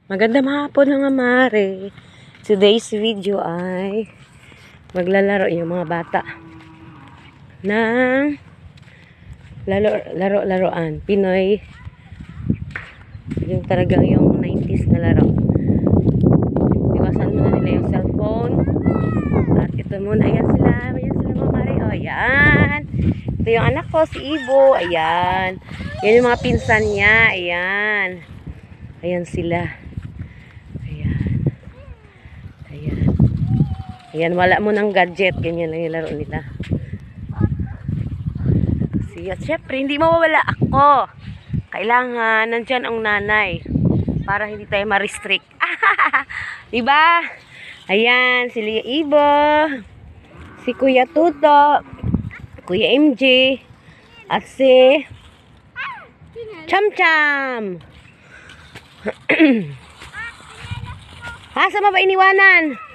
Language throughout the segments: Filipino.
Magandang hapon mga mare. Today's video ay maglalaro yung mga bata ng laro-laroan. Pinoy. Yung talagang yung 90s na laro. Iwasan muna nila yung cellphone. At ito muna. Ayan sila. Ayan sila mga mare. O, ayan. Ito yung anak ko, si Ibo. Ayan. Yan yung mga pinsan niya. Ayan. Ayan sila. Ayan, wala mo ng gadget. Ganyan lang yung laro nila. Kasi, at syempre, hindi mawawala ako. Kailangan, nandyan ang nanay. Para hindi tayo ma-restrict. Diba? Ayan, si Lia Ibo. Si Kuya Tuto. Kuya MJ. At si Cham Cham. Saan mo ba iniwanan?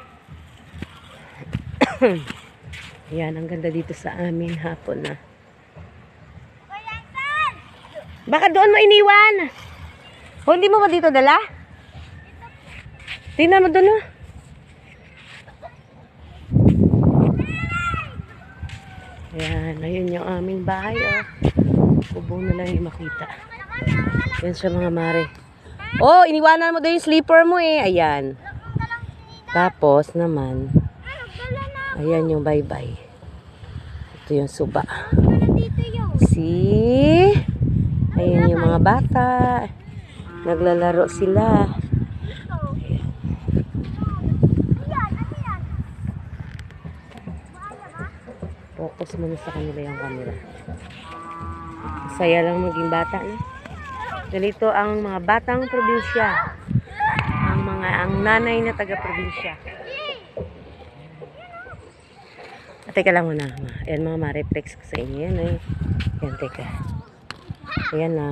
Yan, ang ganda dito sa amin hapon na. Baka doon mo iniwan. O, hindi mo ba dito dala? Tingnan mo doon, oh. Yan, ayun yung aming bahay, oh. Kubo na lang yung makita. Yan siya mga mare. Oh, iniwanan mo doon yung sleeper mo eh. Ayan. Tapos naman, ayan yung bye-bye. Ito yung suba. See? Ayan yung mga bata. Naglalaro sila. Focus muna sa kanila yung camera. Saya lang maging bata, no? Ganito ang mga batang probinsya. Ang nanay na taga-probinsya. Teka lang muna. Ayan mga ma-reflex ko sa inyo. Yan eh. Yan, teka. Ayan na.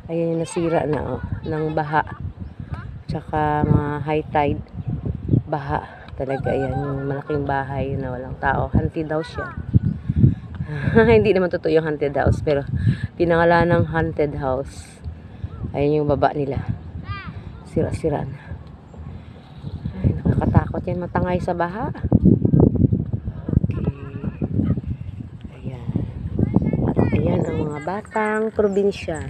Ayan yung nasira na, oh, ng baha. Tsaka mga high tide. Baha. Talaga yan. Yung malaking bahay na walang tao. Haunted house siya. Hindi naman totoo yung haunted house. Pero pinangalan ng haunted house. Ayan yung baba nila. Sira-sira na. Ay, nakakatakot yan. Matangay sa baha. Ayan ang mga batang probinsya.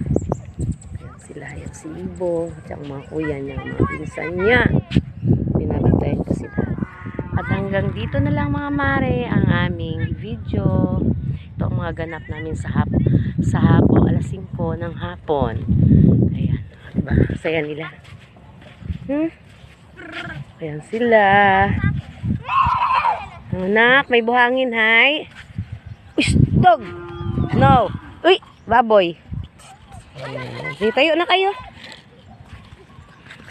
Ayan sila, yung si Ibo, at ang mga kuya niya, mga pinsan niya. Binabantayan ko sila. At hanggang dito na lang mga mare ang aming video. Ito ang mga ganap namin sa hapon, alas 5 ng hapon. Ayan, diba? Saya nila. Ayan sila. Anak, may buhangin, hay. Uy, dog! No. Uy, baboy. Ayan. Tayo na kayo.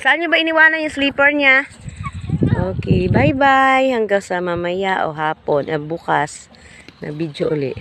Saan nyo ba iniwanan yung sleeper niya? Okay, bye-bye. Hanggang sa mamaya o hapon, bukas na video ulit.